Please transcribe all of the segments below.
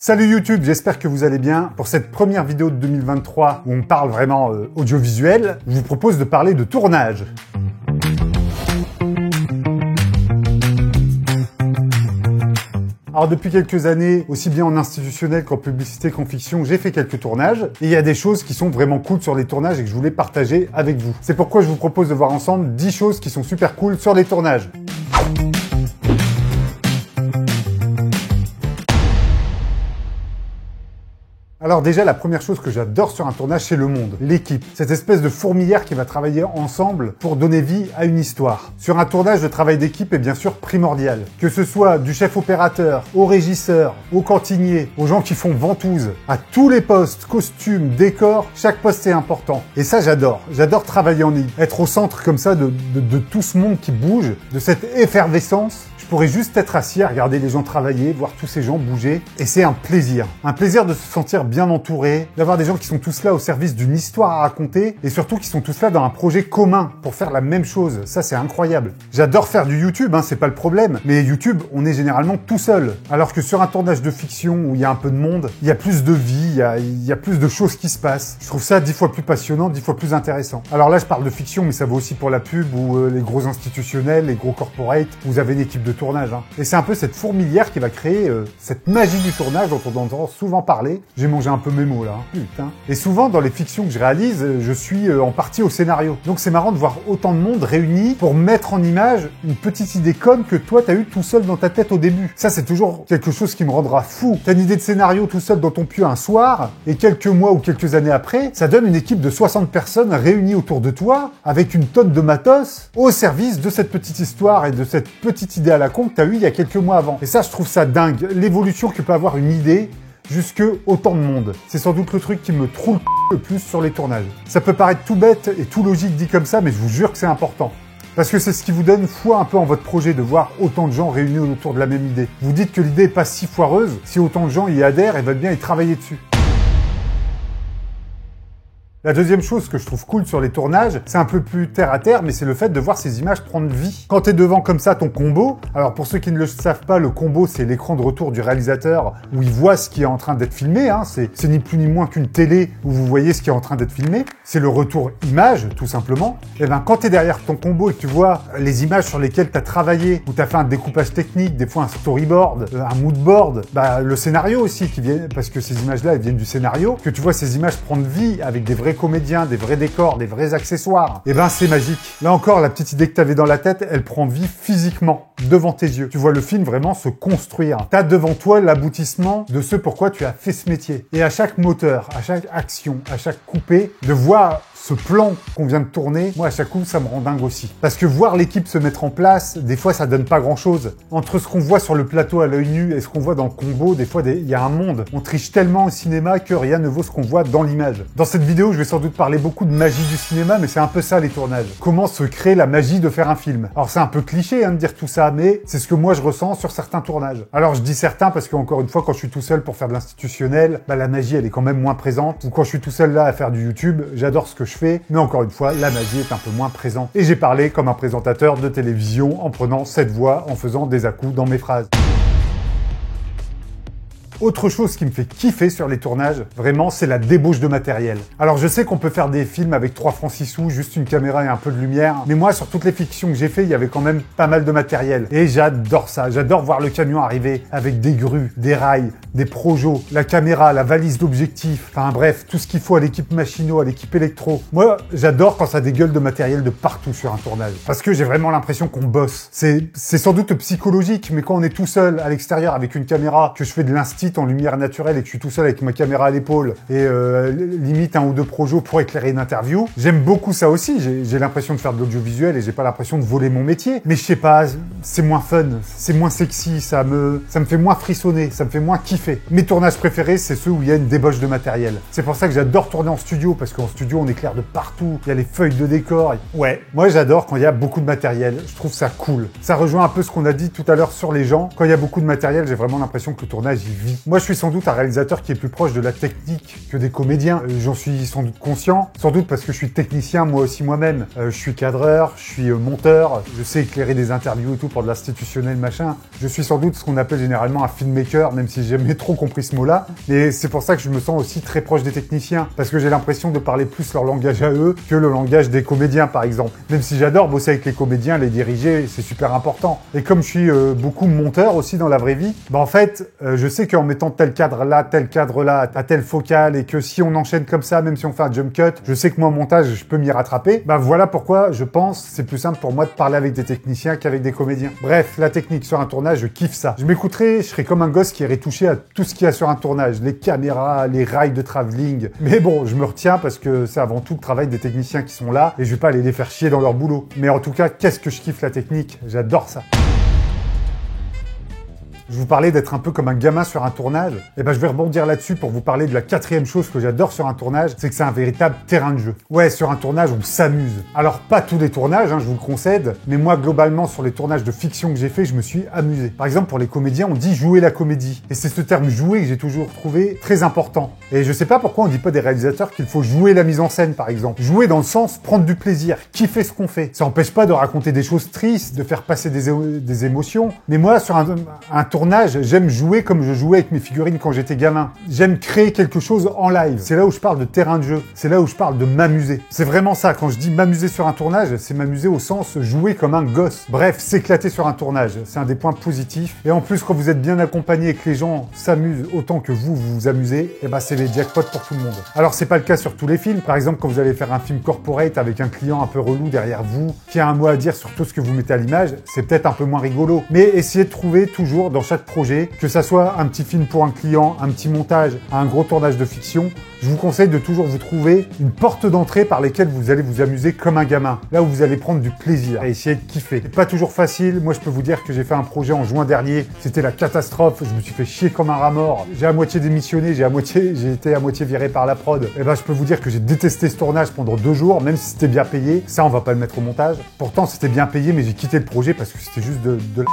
Salut YouTube, j'espère que vous allez bien. Pour cette première vidéo de 2023 où on parle vraiment audiovisuel, je vous propose de parler de tournage. Alors depuis quelques années, aussi bien en institutionnel qu'en publicité qu'en fiction, j'ai fait quelques tournages. Et il y a des choses qui sont vraiment cool sur les tournages et que je voulais partager avec vous. C'est pourquoi je vous propose de voir ensemble 10 choses qui sont super cool sur les tournages. Alors déjà, la première chose que j'adore sur un tournage, c'est le monde, l'équipe. Cette espèce de fourmilière qui va travailler ensemble pour donner vie à une histoire. Sur un tournage, le travail d'équipe est bien sûr primordial. Que ce soit du chef opérateur, au régisseur, au cantinier, aux gens qui font ventouse, à tous les postes, costumes, décors, chaque poste est important. Et ça, j'adore. J'adore travailler en équipe. Être au centre comme ça de tout ce monde qui bouge, de cette effervescence. Je pourrais juste être assis à regarder les gens travailler, voir tous ces gens bouger. Et c'est un plaisir. Un plaisir de se sentir bien entouré, d'avoir des gens qui sont tous là au service d'une histoire à raconter et surtout qui sont tous là dans un projet commun pour faire la même chose. Ça, c'est incroyable. J'adore faire du YouTube, c'est pas le problème. Mais YouTube, on est généralement tout seul. Alors que sur un tournage de fiction où il y a un peu de monde, il y a plus de vie, il y a plus de choses qui se passent. Je trouve ça 10 fois plus passionnant, 10 fois plus intéressant. Alors là, je parle de fiction, mais ça vaut aussi pour la pub ou les gros institutionnels, les gros corporates. Vous avez une équipe de tournage. Et c'est un peu cette fourmilière qui va créer cette magie du tournage dont on entend souvent parler. J'ai mangé un peu mes mots là, putain. Et souvent dans les fictions que je réalise, je suis en partie au scénario. Donc c'est marrant de voir autant de monde réuni pour mettre en image une petite idée conne que toi t'as eu tout seul dans ta tête au début. Ça c'est toujours quelque chose qui me rendra fou. T'as une idée de scénario tout seul dans ton pieu un soir, et quelques mois ou quelques années après, ça donne une équipe de 60 personnes réunies autour de toi, avec une tonne de matos, au service de cette petite histoire et de cette petite idée à la con que t'as eu il y a quelques mois avant. Et ça je trouve ça dingue, l'évolution que peut avoir une idée jusque autant de monde. C'est sans doute le truc qui me troue le plus sur les tournages. Ça peut paraître tout bête et tout logique dit comme ça, mais je vous jure que c'est important. Parce que c'est ce qui vous donne foi un peu en votre projet de voir autant de gens réunis autour de la même idée. Vous dites que l'idée est pas si foireuse si autant de gens y adhèrent et veulent bien y travailler dessus. La deuxième chose que je trouve cool sur les tournages, c'est un peu plus terre à terre, mais c'est le fait de voir ces images prendre vie. Quand t'es devant comme ça ton combo, alors pour ceux qui ne le savent pas, le combo c'est l'écran de retour du réalisateur où il voit ce qui est en train d'être filmé, c'est ni plus ni moins qu'une télé où vous voyez ce qui est en train d'être filmé. C'est le retour image, tout simplement. Et ben quand t'es derrière ton combo et que tu vois les images sur lesquelles t'as travaillé, où t'as fait un découpage technique, des fois un storyboard, un moodboard, le scénario aussi qui vient, parce que ces images-là elles viennent du scénario, que tu vois ces images prendre vie avec des vrais comédiens, des vrais décors, des vrais accessoires, et ben c'est magique. Là encore, la petite idée que tu avais dans la tête, elle prend vie physiquement, devant tes yeux. Tu vois le film vraiment se construire. Tu as devant toi l'aboutissement de ce pourquoi tu as fait ce métier. Et à chaque moteur, à chaque action, à chaque coupé, de voir ce plan qu'on vient de tourner, moi à chaque coup ça me rend dingue aussi. Parce que voir l'équipe se mettre en place, des fois ça donne pas grand chose. Entre ce qu'on voit sur le plateau à l'œil nu et ce qu'on voit dans le combo, des fois il y a un monde. On triche tellement au cinéma que rien ne vaut ce qu'on voit dans l'image. Dans cette vidéo je vais sans doute parler beaucoup de magie du cinéma, mais c'est un peu ça les tournages. Comment se crée la magie de faire un film. Alors c'est un peu cliché de dire tout ça, mais c'est ce que moi je ressens sur certains tournages. Alors je dis certains parce qu'encore une fois quand je suis tout seul pour faire de l'institutionnel, la magie elle est quand même moins présente. Ou quand je suis tout seul là à faire du YouTube, j'adore ce que je fais, mais encore une fois, la magie est un peu moins présente. Et j'ai parlé comme un présentateur de télévision en prenant cette voix, en faisant des à-coups dans mes phrases. Autre chose qui me fait kiffer sur les tournages, vraiment, c'est la débauche de matériel. Alors je sais qu'on peut faire des films avec 3 francs 6 sous, juste une caméra et un peu de lumière, mais moi, sur toutes les fictions que j'ai fait, il y avait quand même pas mal de matériel. Et j'adore ça, j'adore voir le camion arriver avec des grues, des rails, des projos, la caméra, la valise d'objectifs, enfin bref, tout ce qu'il faut à l'équipe machino, à l'équipe électro. Moi, j'adore quand ça dégueule de matériel de partout sur un tournage, parce que j'ai vraiment l'impression qu'on bosse. C'est sans doute psychologique, mais quand on est tout seul à l'extérieur avec une caméra, que je fais de l'instit en lumière naturelle et que je suis tout seul avec ma caméra à l'épaule et limite 1 ou 2 projos pour éclairer une interview, j'aime beaucoup ça aussi. J'ai l'impression de faire de l'audiovisuel et j'ai pas l'impression de voler mon métier. Mais je sais pas, c'est moins fun, c'est moins sexy, ça me fait moins frissonner, ça me fait moins kiffer. Mes tournages préférés, c'est ceux où il y a une débauche de matériel. C'est pour ça que j'adore tourner en studio, parce qu'en studio, on éclaire de partout, il y a les feuilles de décor. Ouais, moi j'adore quand il y a beaucoup de matériel, je trouve ça cool. Ça rejoint un peu ce qu'on a dit tout à l'heure sur les gens. Quand il y a beaucoup de matériel, j'ai vraiment l'impression que le tournage, il vit. vie. Moi, je suis sans doute un réalisateur qui est plus proche de la technique que des comédiens. J'en suis sans doute conscient, sans doute parce que je suis technicien moi aussi moi-même. Je suis cadreur, je suis monteur, je sais éclairer des interviews et tout pour de l'institutionnel machin. Je suis sans doute ce qu'on appelle généralement un filmmaker, même si j'ai jamais trop compris ce mot-là. Mais c'est pour ça que je me sens aussi très proche des techniciens, parce que j'ai l'impression de parler plus leur langage à eux que le langage des comédiens, par exemple. Même si j'adore bosser avec les comédiens, les diriger, c'est super important. Et comme je suis beaucoup monteur aussi dans la vraie vie, bah en fait, je sais qu'en mettant tel cadre là, à telle focale, et que si on enchaîne comme ça, même si on fait un jump cut, je sais que moi, en montage, je peux m'y rattraper. Bah voilà pourquoi je pense c'est plus simple pour moi de parler avec des techniciens qu'avec des comédiens. Bref, la technique sur un tournage, je kiffe ça. Je m'écouterai, je serai comme un gosse qui irait toucher à tout ce qu'il y a sur un tournage, les caméras, les rails de travelling. Mais bon, je me retiens parce que c'est avant tout le travail des techniciens qui sont là et je vais pas aller les faire chier dans leur boulot. Mais en tout cas, qu'est-ce que je kiffe la technique, j'adore ça. Je vous parlais d'être un peu comme un gamin sur un tournage. Et ben, je vais rebondir là-dessus pour vous parler de la quatrième chose que j'adore sur un tournage, c'est que c'est un véritable terrain de jeu. Ouais, sur un tournage, on s'amuse. Alors, pas tous les tournages, je vous le concède, mais moi, globalement, sur les tournages de fiction que j'ai fait, je me suis amusé. Par exemple, pour les comédiens, on dit jouer la comédie. Et c'est ce terme jouer que j'ai toujours trouvé très important. Et je sais pas pourquoi on dit pas des réalisateurs qu'il faut jouer la mise en scène, par exemple. Jouer dans le sens prendre du plaisir, kiffer ce qu'on fait. Ça empêche pas de raconter des choses tristes, de faire passer des émotions. Mais moi, sur un tournage, j'aime jouer comme je jouais avec mes figurines quand j'étais gamin. J'aime créer quelque chose en live. C'est là où je parle de terrain de jeu. C'est là où je parle de m'amuser. C'est vraiment ça. Quand je dis m'amuser sur un tournage, c'est m'amuser au sens jouer comme un gosse. Bref, s'éclater sur un tournage. C'est un des points positifs. Et en plus, quand vous êtes bien accompagné et que les gens s'amusent autant que vous vous amusez, et ben c'est les jackpots pour tout le monde. Alors, c'est pas le cas sur tous les films. Par exemple, quand vous allez faire un film corporate avec un client un peu relou derrière vous, qui a un mot à dire sur tout ce que vous mettez à l'image, c'est peut-être un peu moins rigolo. Mais essayez de trouver toujours dans chaque projet, que ça soit un petit film pour un client, un petit montage, un gros tournage de fiction, je vous conseille de toujours vous trouver une porte d'entrée par laquelle vous allez vous amuser comme un gamin. Là où vous allez prendre du plaisir et essayer de kiffer. C'est pas toujours facile. Moi, je peux vous dire que j'ai fait un projet en juin dernier. C'était la catastrophe. Je me suis fait chier comme un rat mort. J'ai à moitié démissionné. J'ai été à moitié viré par la prod. Et ben, je peux vous dire que j'ai détesté ce tournage pendant 2 jours, même si c'était bien payé. Ça, on va pas le mettre au montage. Pourtant, c'était bien payé, mais j'ai quitté le projet parce que c'était juste de la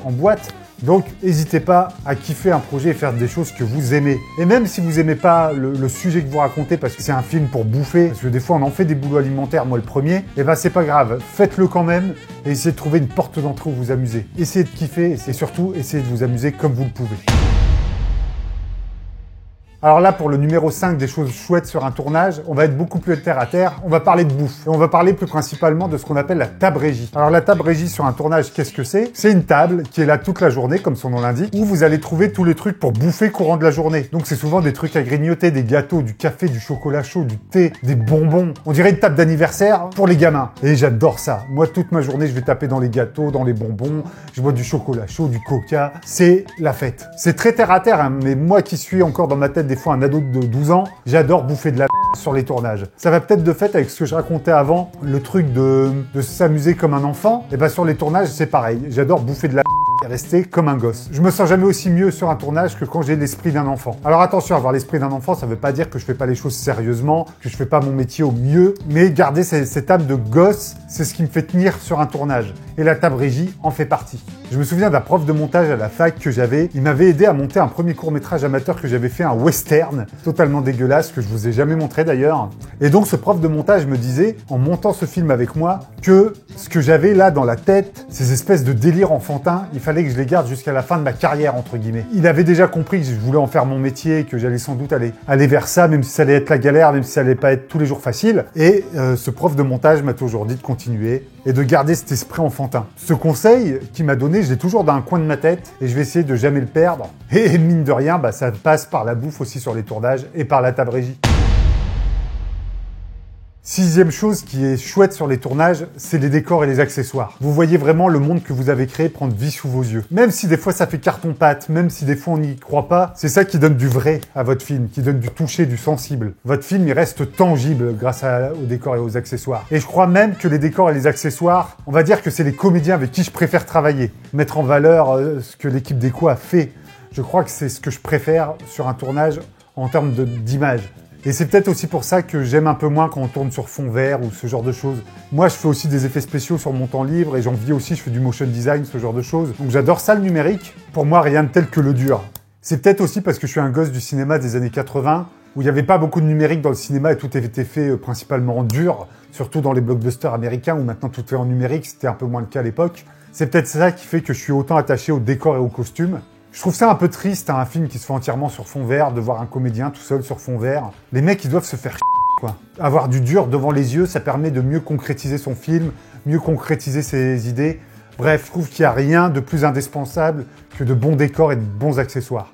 en boîte. Donc, n'hésitez pas à kiffer un projet et faire des choses que vous aimez. Et même si vous aimez pas le sujet que vous racontez parce que c'est un film pour bouffer, parce que des fois on en fait des boulots alimentaires, moi le premier, et ben c'est pas grave, faites-le quand même et essayez de trouver une porte d'entrée où vous amusez. Essayez de kiffer et surtout essayez de vous amuser comme vous le pouvez. Alors là, pour le numéro 5 des choses chouettes sur un tournage, on va être beaucoup plus terre à terre. On va parler de bouffe. Et on va parler plus principalement de ce qu'on appelle la table régie. Alors la table régie sur un tournage, qu'est-ce que c'est? C'est une table qui est là toute la journée, comme son nom l'indique, où vous allez trouver tous les trucs pour bouffer courant de la journée. Donc c'est souvent des trucs à grignoter, des gâteaux, du café, du chocolat chaud, du thé, des bonbons. On dirait une table d'anniversaire pour les gamins. Et j'adore ça. Moi, toute ma journée, je vais taper dans les gâteaux, dans les bonbons. Je bois du chocolat chaud, du coca. C'est la fête. C'est très terre à terre, mais moi qui suis encore dans ma tête des fois un ado de 12 ans, j'adore bouffer de la sur les tournages. Ça va peut-être de fait avec ce que je racontais avant, le truc de s'amuser comme un enfant. Et ben sur les tournages, c'est pareil. J'adore bouffer de la et rester comme un gosse. Je me sens jamais aussi mieux sur un tournage que quand j'ai l'esprit d'un enfant. Alors attention, avoir l'esprit d'un enfant, ça veut pas dire que je fais pas les choses sérieusement, que je fais pas mon métier au mieux, mais garder cette âme de gosse, c'est ce qui me fait tenir sur un tournage. Et la table régie en fait partie. Je me souviens d'un prof de montage à la fac que j'avais. Il m'avait aidé à monter un premier court-métrage amateur que j'avais fait, un western, totalement dégueulasse, que je vous ai jamais montré d'ailleurs. Et donc ce prof de montage me disait, en montant ce film avec moi, que ce que j'avais là dans la tête, ces espèces de délires enfantins, il fallait que je les garde jusqu'à la fin de ma carrière, entre guillemets. Il avait déjà compris que je voulais en faire mon métier, que j'allais sans doute aller vers ça, même si ça allait être la galère, même si ça allait pas être tous les jours facile. Et ce prof de montage m'a toujours dit de continuer et de garder cet esprit enfantin. Ce conseil qu'il m'a donné, je l'ai toujours dans un coin de ma tête et je vais essayer de jamais le perdre. Et mine de rien, ça passe par la bouffe aussi sur les tournages et par la table régie. 6e chose qui est chouette sur les tournages, c'est les décors et les accessoires. Vous voyez vraiment le monde que vous avez créé prendre vie sous vos yeux. Même si des fois ça fait carton-pâte, même si des fois on n'y croit pas, c'est ça qui donne du vrai à votre film, qui donne du toucher, du sensible. Votre film, il reste tangible grâce aux décors et aux accessoires. Et je crois même que les décors et les accessoires, on va dire que c'est les comédiens avec qui je préfère travailler. Mettre en valeur ce que l'équipe déco a fait. Je crois que c'est ce que je préfère sur un tournage en termes d'image. Et c'est peut-être aussi pour ça que j'aime un peu moins quand on tourne sur fond vert ou ce genre de choses. Moi, je fais aussi des effets spéciaux sur mon temps libre et j'en vis aussi, je fais du motion design, ce genre de choses. Donc j'adore ça, le numérique. Pour moi, rien de tel que le dur. C'est peut-être aussi parce que je suis un gosse du cinéma des années 80, où il n'y avait pas beaucoup de numérique dans le cinéma et tout était fait principalement en dur, surtout dans les blockbusters américains où maintenant tout est en numérique, c'était un peu moins le cas à l'époque. C'est peut-être ça qui fait que je suis autant attaché au décor et aux costumes. Je trouve ça un peu triste, un film qui se fait entièrement sur fond vert, de voir un comédien tout seul sur fond vert. Les mecs, ils doivent se faire quoi. Avoir du dur devant les yeux, ça permet de mieux concrétiser son film, mieux concrétiser ses idées. Bref, je trouve qu'il n'y a rien de plus indispensable que de bons décors et de bons accessoires.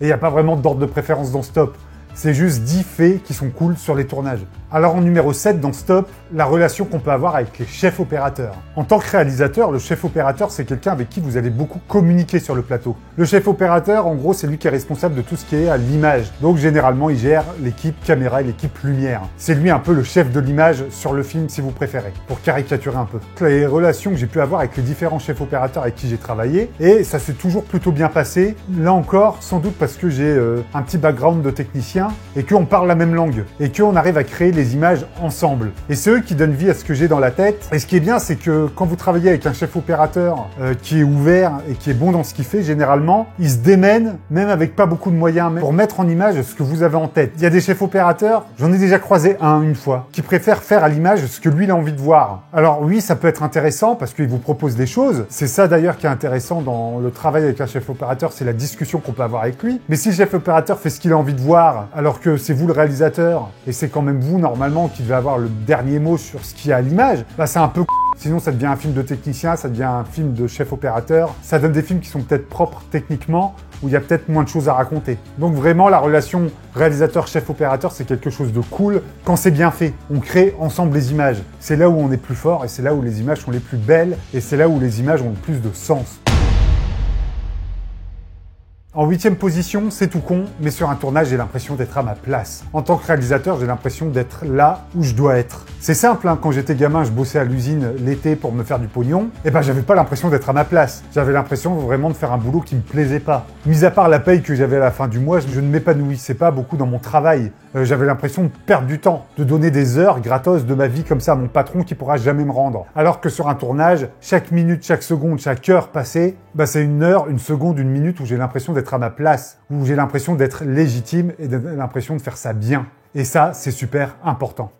Et il n'y a pas vraiment d'ordre de préférence dans Stop. C'est juste 10 faits qui sont cool sur les tournages. Alors en numéro 7 dans Stop, la relation qu'on peut avoir avec les chefs opérateurs. En tant que réalisateur, le chef opérateur, c'est quelqu'un avec qui vous allez beaucoup communiquer sur le plateau. Le chef opérateur, en gros, c'est lui qui est responsable de tout ce qui est à l'image. Donc généralement, il gère l'équipe caméra et l'équipe lumière. C'est lui un peu le chef de l'image sur le film, si vous préférez, pour caricaturer un peu. Les relations que j'ai pu avoir avec les différents chefs opérateurs avec qui j'ai travaillé, et ça s'est toujours plutôt bien passé. Là encore, sans doute parce que j'ai un petit background de technicien, et qu'on parle la même langue, et qu'on arrive à créer les images ensemble. Et c'est eux qui donnent vie à ce que j'ai dans la tête. Et ce qui est bien, c'est que quand vous travaillez avec un chef opérateur qui est ouvert et qui est bon dans ce qu'il fait, généralement, il se démène, même avec pas beaucoup de moyens, pour mettre en image ce que vous avez en tête. Il y a des chefs opérateurs, j'en ai déjà croisé une fois, qui préfèrent faire à l'image ce que lui il a envie de voir. Alors oui, ça peut être intéressant parce qu'il vous propose des choses. C'est ça d'ailleurs qui est intéressant dans le travail avec un chef opérateur, c'est la discussion qu'on peut avoir avec lui. Mais si le chef opérateur fait ce qu'il a envie de voir, alors que c'est vous le réalisateur, et c'est quand même vous normalement qui devez avoir le dernier mot sur ce qu'il y a à l'image, bah c'est un peu sinon ça devient un film de technicien, ça devient un film de chef opérateur, ça donne des films qui sont peut-être propres techniquement, où il y a peut-être moins de choses à raconter. Donc vraiment la relation réalisateur-chef opérateur c'est quelque chose de cool quand c'est bien fait. On crée ensemble les images. C'est là où on est plus fort et c'est là où les images sont les plus belles et c'est là où les images ont le plus de sens. En 8e position, c'est tout con, mais sur un tournage, j'ai l'impression d'être à ma place. En tant que réalisateur, j'ai l'impression d'être là où je dois être. C'est simple, hein, quand j'étais gamin, je bossais à l'usine l'été pour me faire du pognon, et ben j'avais pas l'impression d'être à ma place. J'avais l'impression vraiment de faire un boulot qui me plaisait pas. Mis à part la paye que j'avais à la fin du mois, je ne m'épanouissais pas beaucoup dans mon travail. J'avais l'impression de perdre du temps, de donner des heures gratos de ma vie comme ça à mon patron qui pourra jamais me rendre. Alors que sur un tournage, chaque minute, chaque seconde, chaque heure passée, bah c'est une heure, une seconde, une minute où j'ai l'impression d'être à ma place, où j'ai l'impression d'être légitime et l'impression de faire ça bien. Et ça, c'est super important.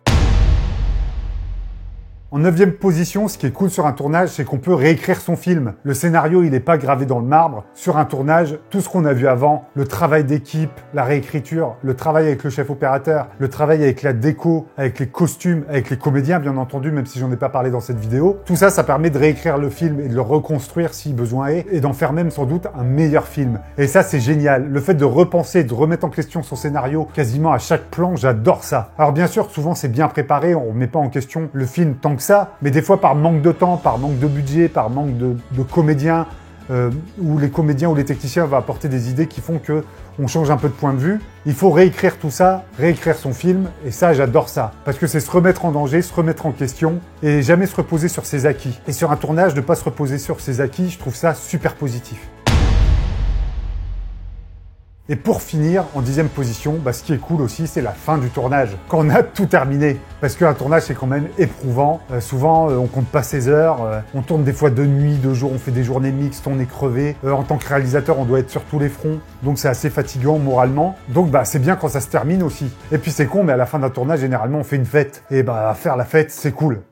En 9e position, ce qui est cool sur un tournage, c'est qu'on peut réécrire son film. Le scénario, il n'est pas gravé dans le marbre. Sur un tournage, tout ce qu'on a vu avant, le travail d'équipe, la réécriture, le travail avec le chef opérateur, le travail avec la déco, avec les costumes, avec les comédiens, bien entendu, même si j'en ai pas parlé dans cette vidéo. Tout ça, ça permet de réécrire le film et de le reconstruire si besoin est, et d'en faire même sans doute un meilleur film. Et ça, c'est génial. Le fait de repenser, de remettre en question son scénario quasiment à chaque plan, j'adore ça. Alors bien sûr, souvent c'est bien préparé, on remet pas en question le film tant que ça, mais des fois par manque de temps, par manque de budget, par manque de comédiens, où les comédiens ou les techniciens vont apporter des idées qui font que on change un peu de point de vue. Il faut réécrire tout ça, réécrire son film, et ça j'adore ça, parce que c'est se remettre en danger, se remettre en question, et jamais se reposer sur ses acquis. Et sur un tournage, ne pas se reposer sur ses acquis, je trouve ça super positif. Et pour finir, en 10e position, bah, ce qui est cool aussi, c'est la fin du tournage. Quand on a tout terminé. Parce qu'un tournage, c'est quand même éprouvant. Souvent, on compte pas ses heures. On tourne des fois de nuit, de jour. On fait des journées mixtes, on est crevé. En tant que réalisateur, on doit être sur tous les fronts. Donc c'est assez fatigant moralement. Donc bah, c'est bien quand ça se termine aussi. Et puis c'est con, mais à la fin d'un tournage, généralement, on fait une fête. Et bah faire la fête, c'est cool.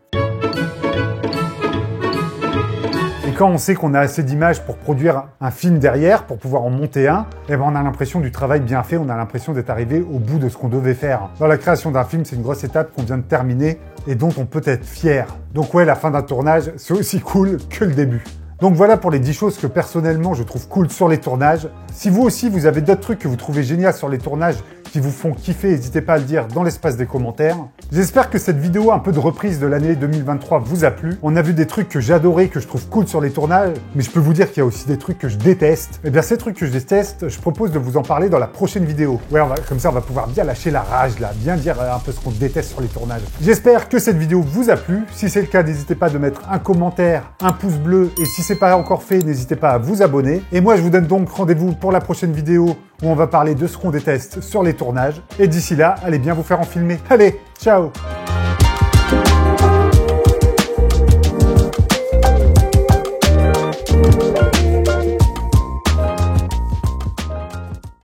Et quand on sait qu'on a assez d'images pour produire un film derrière, pour pouvoir en monter un, eh ben on a l'impression du travail bien fait, on a l'impression d'être arrivé au bout de ce qu'on devait faire. Dans la création d'un film, c'est une grosse étape qu'on vient de terminer et dont on peut être fier. Donc ouais, la fin d'un tournage, c'est aussi cool que le début. Donc voilà pour les 10 choses que personnellement je trouve cool sur les tournages. Si vous aussi vous avez d'autres trucs que vous trouvez génial sur les tournages qui vous font kiffer, n'hésitez pas à le dire dans l'espace des commentaires. J'espère que cette vidéo un peu de reprise de l'année 2023 vous a plu. On a vu des trucs que j'adorais, que je trouve cool sur les tournages, mais je peux vous dire qu'il y a aussi des trucs que je déteste. Et bien ces trucs que je déteste, je propose de vous en parler dans la prochaine vidéo. Ouais, comme ça on va pouvoir bien lâcher la rage là, bien dire un peu ce qu'on déteste sur les tournages. J'espère que cette vidéo vous a plu. Si c'est le cas, n'hésitez pas de mettre un commentaire, un pouce bleu, et si c'est pas encore fait, n'hésitez pas à vous abonner. Et moi je vous donne donc rendez-vous pour la prochaine vidéo où on va parler de ce qu'on déteste sur les tournages. Et d'ici là, allez bien vous faire en filmer. Allez, ciao!